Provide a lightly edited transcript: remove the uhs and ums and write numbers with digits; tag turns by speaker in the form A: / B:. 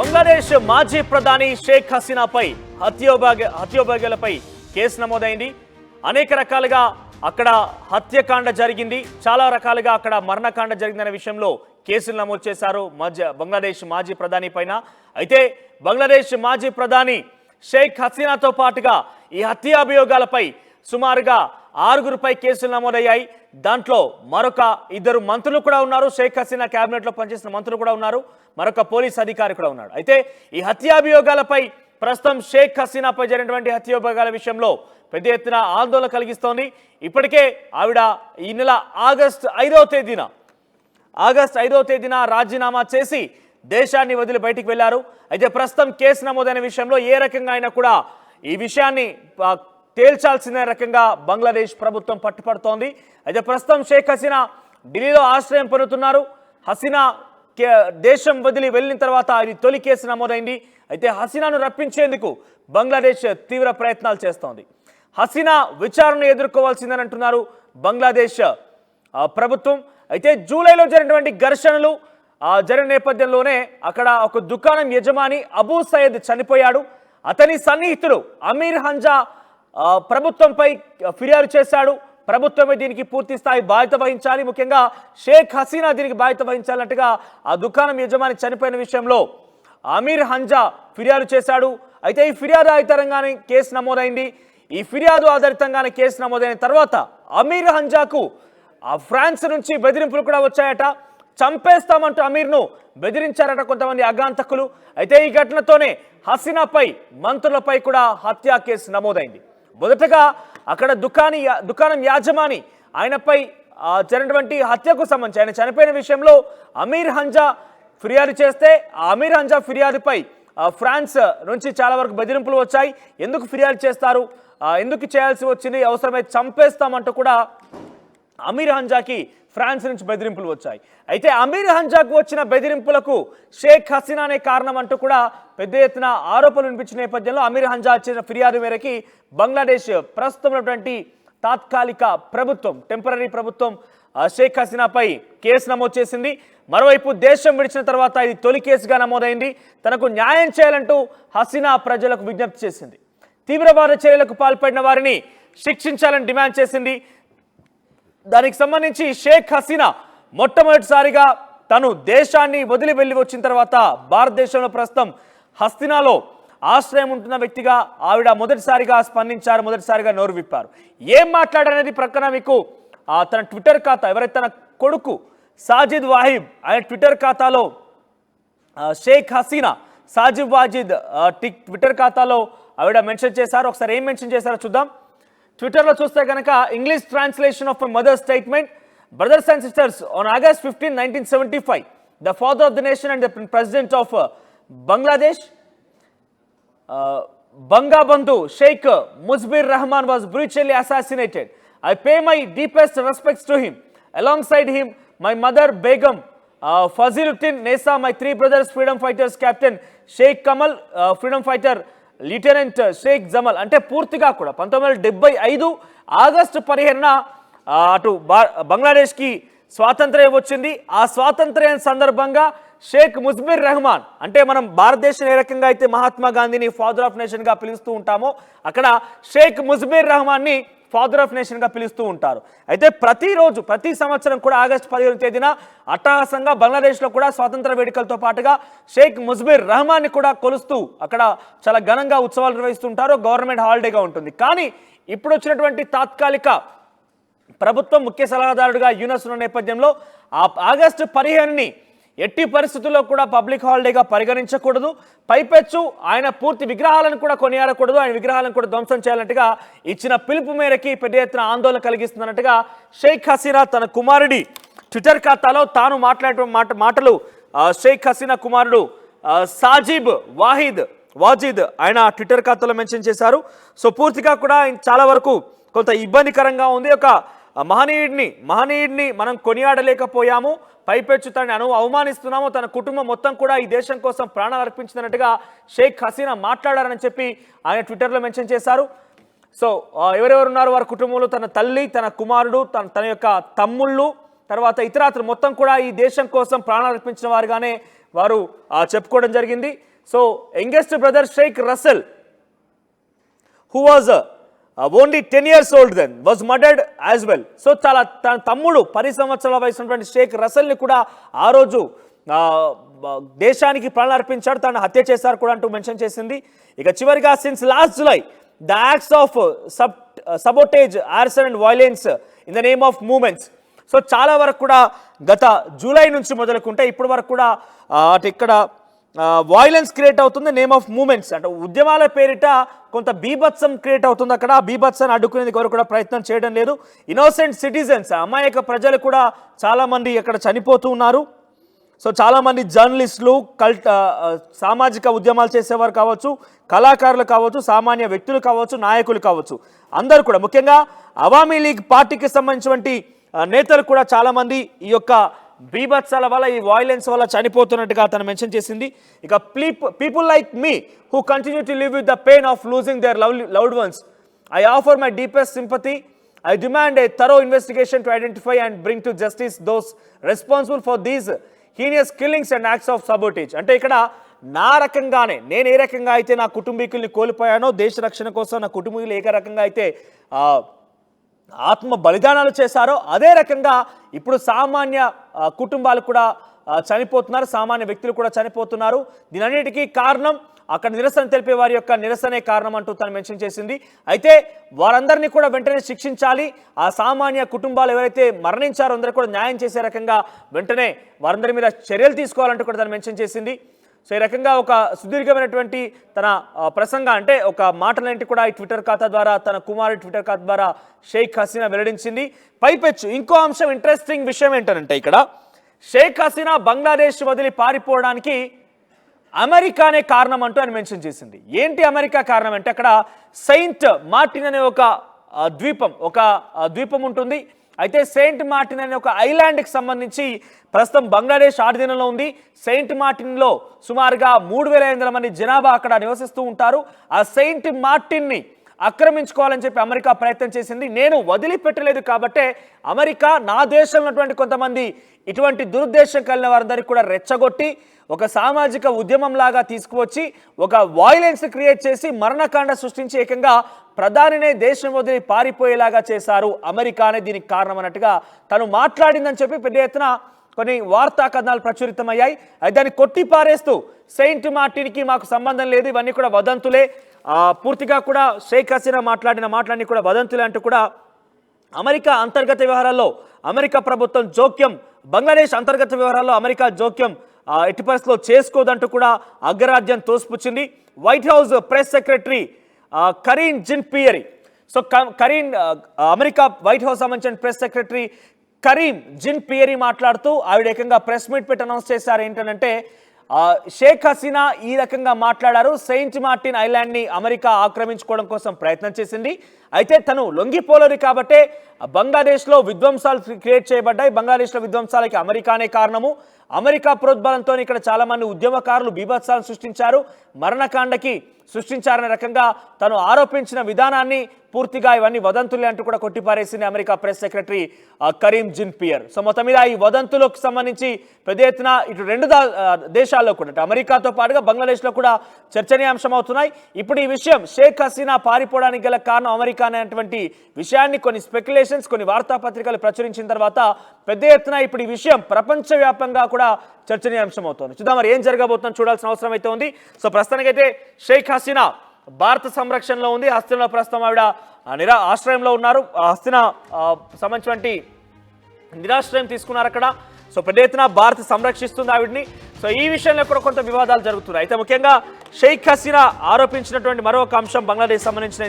A: బంగ్లాదేశ్ మాజీ ప్రధాని షేక్ హసీనాపై హత్యోభాగ్యాలపై కేసు నమోదైంది. అనేక రకాలుగా అక్కడ హత్యకాండ జరిగింది, చాలా రకాలుగా అక్కడ మరణకాండ జరిగిందనే విషయంలో కేసులు నమోదు చేశారు బంగ్లాదేశ్ మాజీ ప్రధాని పైన. అయితే బంగ్లాదేశ్ మాజీ ప్రధాని షేక్ హసీనాతో పాటుగా ఈ హత్యాభియోగాలపై సుమారుగా 6గురిపై కేసులు నమోదయ్యాయి. దాంట్లో మరొక 2 మంత్రులు కూడా ఉన్నారు. షేక్ హసీనా కేబినెట్లో పనిచేసిన మంత్రులు కూడా ఉన్నారు, మరొక పోలీస్ అధికారి కూడా ఉన్నాడు. అయితే ఈ హత్యాభియోగాలపై ప్రస్తుతం షేక్ హసీనాపై జరిగినటువంటి హత్యాభియోగాల విషయంలో పెద్ద ఎత్తున ఆందోళన కలిగిస్తోంది. ఇప్పటికే ఆవిడ ఈ నెల ఆగస్టు 5వ తేదీన రాజీనామా చేసి దేశాన్ని వదిలి బయటికి వెళ్లారు. అయితే ప్రస్తుతం కేసు నమోదైన విషయంలో ఏ రకంగా అయినా కూడా ఈ విషయాన్ని తేల్చాల్సిన రకంగా బంగ్లాదేశ్ ప్రభుత్వం పట్టుపడుతోంది. అయితే ప్రస్తుతం షేక్ హసీనా ఢిల్లీలో ఆశ్రయం పొందుతున్నారు. హసీనా దేశం వదిలి వెళ్ళిన తర్వాత ఇది తొలి కేసు నమోదైంది. అయితే హసీనాను రప్పించేందుకు బంగ్లాదేశ్ తీవ్ర ప్రయత్నాలు చేస్తోంది. హసీనా విచారణ ఎదుర్కోవాల్సిందని అంటున్నారు బంగ్లాదేశ్ ప్రభుత్వం. అయితే జూలైలో జరిగినటువంటి ఘర్షణలు జరిగిన నేపథ్యంలోనే అక్కడ ఒక దుకాణం యజమాని అబూ సయ్యద్ చనిపోయాడు. అతని సన్నిహితుడు అమీర్ హంజా ప్రభుత్వంపై ఫిర్యాదు చేశాడు. ప్రభుత్వమే దీనికి పూర్తి స్థాయి బాధ్యత వహించాలి, ముఖ్యంగా షేక్ హసీనా దీనికి బాధ్యత వహించాలన్నట్టుగా ఆ దుకాణం యజమాని చనిపోయిన విషయంలో అమీర్ హంజా ఫిర్యాదు చేశాడు. అయితే ఈ ఫిర్యాదు ఆధారంగానే కేసు నమోదైంది. ఈ ఫిర్యాదు ఆధారితంగానే కేసు నమోదైన తర్వాత అమీర్ హంజాకు ఫ్రాన్స్ నుంచి బెదిరింపులు కూడా వచ్చాయట. చంపేస్తామంటూ అమీర్ను బెదిరించారట కొంతమంది అగాంతకులు. అయితే ఈ ఘటనతోనే హసీనాపై మంత్రులపై కూడా హత్యా కేసు నమోదైంది. మొదటగా అక్కడ దుకాణం యాజమాని ఆయనపై జరిగినటువంటి హత్యకు సంబంధించి ఆయన చనిపోయిన విషయంలో అమీర్ హంజా ఫిర్యాదు చేస్తే ఆ అమీర్ హంజా ఫిర్యాదుపై ఫ్రాన్స్ నుంచి చాలా వరకు బెదిరింపులు వచ్చాయి. ఎందుకు ఫిర్యాదు చేస్తారు, ఎందుకు చేయాల్సి వచ్చింది, అవసరమైతే చంపేస్తామంటూ కూడా అమీర్ హంజాకి ఫ్రాన్స్ నుంచి బెదిరింపులు వచ్చాయి. అయితే అమీర్ హంజాకు వచ్చిన బెదిరింపులకు షేక్ హసీనానే కారణం అంటూ కూడా పెద్ద ఎత్తున ఆరోపణలు వినిపించిన నేపథ్యంలో అమీర్ హంజా ఇచ్చిన ఫిర్యాదు మేరకి బంగ్లాదేశ్ ప్రస్తుతం ఉన్నటువంటి తాత్కాలిక ప్రభుత్వం, టెంపరీ ప్రభుత్వం షేక్ హసీనాపై కేసు నమోదు చేసింది. మరోవైపు దేశం విడిచిన తర్వాత ఇది తొలి కేసుగా నమోదైంది. తనకు న్యాయం చేయాలంటూ హసీనా ప్రజలకు విజ్ఞప్తి చేసింది. తీవ్రవాద చర్యలకు పాల్పడిన వారిని శిక్షించాలని డిమాండ్ చేసింది. దానికి సంబంధించి షేక్ హసీనా మొట్టమొదటిసారిగా తను దేశాన్ని వదిలి వెళ్ళి వచ్చిన తర్వాత భారతదేశంలో ప్రస్తుతం హసీనాలో ఆశ్రయం ఉంటున్న వ్యక్తిగా ఆవిడ మొదటిసారిగా స్పందించారు, మొదటిసారిగా నోరు విప్పారు. ఏం మాట్లాడారనేది ప్రక్కన మీకు తన ట్విట్టర్ ఖాతా, ఎవరైతే తన కొడుకు సాజిద్ వాహిద్ ఆయన ట్విట్టర్ ఖాతాలో షేక్ హసీనా సాజిద్ వాజిద్ ట్విట్టర్ ఖాతాలో ఆవిడ మెన్షన్ చేశారు. ఒకసారి ఏం మెన్షన్ చేశారో చూద్దాం. ట్విట్టర్లో చూస్తే కనుక English translation of mother statement. Brothers and sisters, on August 15, 1975 the father of the nation and the president of Bangladesh, Bangabandhu Sheikh Mujibur Rahman was brutally assassinated. I pay my deepest respects to him. Alongside him, my mother Begum Faziluddin Nesa, my 3 brothers freedom fighters, Captain Sheikh Kamal, freedom fighter lieutenant Sheikh Jamal. అంటే పూర్తిగా కూడా 1975 August 15న అటు బంగ్లాదేశ్కి స్వాతంత్ర్యం వచ్చింది. ఆ స్వాతంత్ర్యం సందర్భంగా షేక్ ముజిబుర్ రెహమాన్, అంటే మనం భారతదేశం ఏ రకంగా అయితే మహాత్మా గాంధీని ఫాదర్ ఆఫ్ నేషన్గా పిలుస్తూ ఉంటామో అక్కడ షేక్ ముజిబుర్ రెహమాన్ని ఫాదర్ ఆఫ్ నేషన్గా పిలుస్తూ ఉంటారు. అయితే ప్రతిరోజు ప్రతి సంవత్సరం కూడా ఆగస్టు 15వ తేదీన అట్టహాసంగా బంగ్లాదేశ్లో కూడా స్వాతంత్ర వేడుకలతో పాటుగా షేక్ ముజిబుర్ రెహమాన్ని కూడా కొలుస్తూ అక్కడ చాలా ఘనంగా ఉత్సవాలు నిర్వహిస్తుంటారు. గవర్నమెంట్ హాలిడేగా ఉంటుంది. కానీ ఇప్పుడు వచ్చినటువంటి తాత్కాలిక ప్రభుత్వం ముఖ్య సలహాదారుడిగా యూనస్ ఉన్న నేపథ్యంలో ఆగస్టు 15ని ఎట్టి పరిస్థితుల్లో కూడా పబ్లిక్ హాలిడేగా పరిగణించకూడదు. పైపెచ్చు ఆయన పూర్తి విగ్రహాలను కూడా కొనియాడకూడదు, ఆయన విగ్రహాలను కూడా ధ్వంసం చేయాలన్నట్టుగా ఇచ్చిన పిలుపు మేరకి పెద్ద ఎత్తున ఆందోళన కలిగిస్తున్నట్టుగా షేక్ హసీనా తన కుమారుడి ట్విట్టర్ ఖాతాలో తాను మాట్లాడే మాటలు షేక్ హసీనా కుమారుడు సాజిద్ వాజిద్ ఆయన ట్విట్టర్ ఖాతాలో మెన్షన్ చేశారు. సో పూర్తిగా కూడా చాలా వరకు కొంత ఇబ్బందికరంగా ఉంది. ఒక మహనీయుడిని మనం కొనియాడలేకపోయాము, పైపెచ్చు తనని అవమానిస్తున్నాము, తన కుటుంబం మొత్తం కూడా ఈ దేశం కోసం ప్రాణాలు అర్పించినట్టుగా షేక్ హసీనా మాట్లాడారని చెప్పి ఆయన ట్విట్టర్లో మెన్షన్ చేశారు. సో ఎవరెవరు ఉన్నారు వారి కుటుంబంలో తన తల్లి, తన కుమారుడు, తన యొక్క తమ్ముళ్ళు, తర్వాత ఇతరాత్రులు మొత్తం కూడా ఈ దేశం కోసం ప్రాణాలు అర్పించిన వారుగానే వారు చెప్పుకోవడం జరిగింది. So youngest brother Sheikh Russel, who was only 10 years old then, was murdered as well. So చాలా తన తమ్ముడు 10 సంవత్సరాల వయసు ఉన్నటువంటి షేక్ రసెల్ని కూడా ఆ రోజు దేశానికి ప్రాణాలు అర్పించాడు, తను హత్య చేశారు కూడా అంటూ మెన్షన్ చేసింది. ఇక చివరిగా since last July the acts of sabotage, arson and violence in the name of movements. So చాలా వరకు కూడా గత జూలై నుంచి మొదలుకుంటే ఇప్పటి వరకు కూడా అటు ఇక్కడ వైలెన్స్ క్రియేట్ అవుతుంది, నేమ్ ఆఫ్ మూవ్మెంట్స్ అంటే ఉద్యమాల పేరిట కొంత బీభత్సం క్రియేట్ అవుతుంది. అక్కడ ఆ బీభత్సాన్ని అడ్డుకునేందుకు ఎవరు కూడా ప్రయత్నం చేయడం లేదు. ఇన్నోసెంట్ సిటిజన్స్, అమాయక ప్రజలు కూడా చాలామంది అక్కడ చనిపోతూ ఉన్నారు. సో చాలామంది జర్నలిస్టులు, సామాజిక ఉద్యమాలు చేసేవారు కావచ్చు, కళాకారులు కావచ్చు, సామాన్య వ్యక్తులు కావచ్చు, నాయకులు కావచ్చు, అందరూ కూడా ముఖ్యంగా అవామీ లీగ్ పార్టీకి సంబంధించినటువంటి నేతలు కూడా చాలామంది ఈ యొక్క బీభత్సాల వల్ల, ఈ వైలెన్స్ వల్ల చనిపోతున్నట్టుగా తను మెన్షన్ చేసింది. ఇక people like me who continue to live with the pain of losing there loved ones, I offer my deepest sympathy. I demand a thorough investigation to identify and bring to justice those responsible for these heinous killings and acts of sabotage. అంటే ఇక్కడ నా రకంగానే నేను ఏ రకంగా అయితే నా కుటుంబీకుల్ని కోల్పోయానో, దేశ రక్షణ కోసం నా కుటుంబీకులు ఏ రకంగా అయితే ఆత్మ బలిదానాలు చేశారో అదే రకంగా ఇప్పుడు సామాన్య కుటుంబాలు కూడా చనిపోతున్నారు, సామాన్య వ్యక్తులు కూడా చనిపోతున్నారు. దీనన్నిటికీ కారణం అక్కడ నిరసన తెలిపే వారి యొక్క నిరసనే కారణం అంటూ తను మెన్షన్ చేసింది. అయితే వారందరినీ కూడా వెంటనే శిక్షించాలి, ఆ సామాన్య కుటుంబాలు ఎవరైతే మరణించారో అందరూ కూడా న్యాయం చేసే రకంగా వెంటనే వారందరి మీద చర్యలు తీసుకోవాలంటూ కూడా తను మెన్షన్ చేసింది. సో ఈ రకంగా ఒక సుదీర్ఘమైనటువంటి తన ప్రసంగం అంటే ఒక మాటలంటి కూడా ఈ ట్విట్టర్ ఖాతా ద్వారా, తన కుమారుడి ట్విట్టర్ ఖాతా ద్వారా షేక్ హసీనా వెల్లడించింది. పైపెచ్చు ఇంకో అంశం, ఇంట్రెస్టింగ్ విషయం ఏంటంటే ఇక్కడ షేక్ హసీనా బంగ్లాదేశ్ వదిలి పారిపోవడానికి అమెరికానే కారణం అంటూ ఆయన మెన్షన్ చేసింది. ఏంటి అమెరికా కారణం అంటే అక్కడ సెయింట్ మార్టిన్ అనే ఒక ద్వీపం ఉంటుంది. అయితే సెయింట్ మార్టిన్ అనే ఒక ఐలాండ్కి సంబంధించి ప్రస్తుతం బంగ్లాదేశ్ ఆధీనంలో ఉంది. సెయింట్ మార్టిన్లో సుమారుగా 3500 మంది జనాభా అక్కడ నివసిస్తూ ఉంటారు. ఆ సెయింట్ మార్టిన్ని ఆక్రమించుకోవాలని చెప్పి అమెరికా ప్రయత్నం చేసింది. నేను వదిలిపెట్టలేదు కాబట్టే అమెరికా నా దేశంలో ఉన్నటువంటి కొంతమంది ఇటువంటి దురుద్దేశం కలిగిన వారందరికీ కూడా రెచ్చగొట్టి ఒక సామాజిక ఉద్యమంలాగా తీసుకువచ్చి ఒక వాయిలెన్స్ క్రియేట్ చేసి మరణకాండ సృష్టించి ఏకంగా ప్రధానినే దేశం వదిలి పారిపోయేలాగా చేశారు అమెరికానే దీనికి కారణం అన్నట్టుగా తను మాట్లాడిందని చెప్పి పెద్ద ఎత్తున కొన్ని వార్తా కథనాలు ప్రచురితమయ్యాయి. దాన్ని కొట్టి పారేస్తూ సెయింట్ మార్టిన్కి మాకు సంబంధం లేదు, ఇవన్నీ కూడా వదంతులే, పూర్తిగా కూడా షేక్ హసీనా మాట్లాడిన మాటలన్నీ కూడా వదంతులే అంటూ కూడా అమెరికా అంతర్గత వ్యవహారాల్లో అమెరికా ప్రభుత్వం జోక్యం, బంగ్లాదేశ్ అంతర్గత వ్యవహారాల్లో అమెరికా జోక్యం ఎట్టి పరిస్థితిలో చేసుకోదంటూ కూడా అగ్రరాజ్యం తోసిపుచ్చింది. White house press secretary Karine Jean Pierre, so America white house సంబంధించిన press secretary Karim Jean Pierre మాట్లాడుతూ ఆవిడ ఏకంగా ప్రెస్ మీట్ పెట్టి అనౌన్స్ చేశారు. ఏంటంటే షేక్ హసీనా ఈ రకంగా మాట్లాడారు, సెయింట్ మార్టిన్ ఐలాండ్ని అమెరికా ఆక్రమించుకోవడం కోసం ప్రయత్నం చేసింది, అయితే తను లొంగిపోలేదు కాబట్టే బంగ్లాదేశ్లో విధ్వంసాలు క్రియేట్ చేయబడ్డాయి, బంగ్లాదేశ్లో విధ్వంసాలకి అమెరికానే కారణము, అమెరికా ప్రోద్బలంతో ఇక్కడ చాలామంది ఉద్యమకారులు బీభత్సాలను సృష్టించారు, మరణకాండకి సృష్టించారనే రకంగా తను ఆరోపించిన విధానాన్ని పూర్తిగా ఇవన్నీ వదంతులే అంటూ కూడా కొట్టిపారేసింది అమెరికా ప్రెస్ సెక్రటరీ కరీం జిన్ పియర్. సో మొత్తం మీద ఈ వదంతులకు సంబంధించి పెద్ద ఎత్తున ఇటు రెండు దేశాల్లో కూడా అమెరికాతో పాటుగా బంగ్లాదేశ్లో కూడా చర్చనీయాంశం అవుతున్నాయి. ఇప్పుడు ఈ విషయం షేక్ హసీనా పారిపోవడానికి గల కారణం అమెరికా అనేటువంటి విషయాన్ని కొన్ని స్పెక్యులేషన్స్, కొన్ని వార్తాపత్రికలు ప్రచురించిన తర్వాత పెద్ద ఎత్తున ఇప్పుడు ఈ విషయం ప్రపంచవ్యాప్తంగా కూడా చర్చనీయాంశం అవుతుంది. చూద్దాం మరి ఏం జరగబోతుందో చూడాల్సిన అవసరం అయితే ఉంది. సో ప్రస్తుతానికైతే షేక్ హసీనా భారత సంరక్షణలో ఉంది. హస్తినాలో ప్రస్తుతం ఆవిడ ఆశ్రయంలో ఉన్నారు. హస్తినా సంబంధించినటువంటి నిరాశ్రయం తీసుకున్నారు అక్కడ. సో పెద్ద ఎత్తున భారత్ సంరక్షిస్తుంది ఆవిడ్ని. సో ఈ విషయంలో కూడా కొంత వివాదాలు జరుగుతున్నాయి. అయితే ముఖ్యంగా షేక్ హసీనా ఆరోపించినటువంటి మరొక అంశం బంగ్లాదేశ్ సంబంధించిన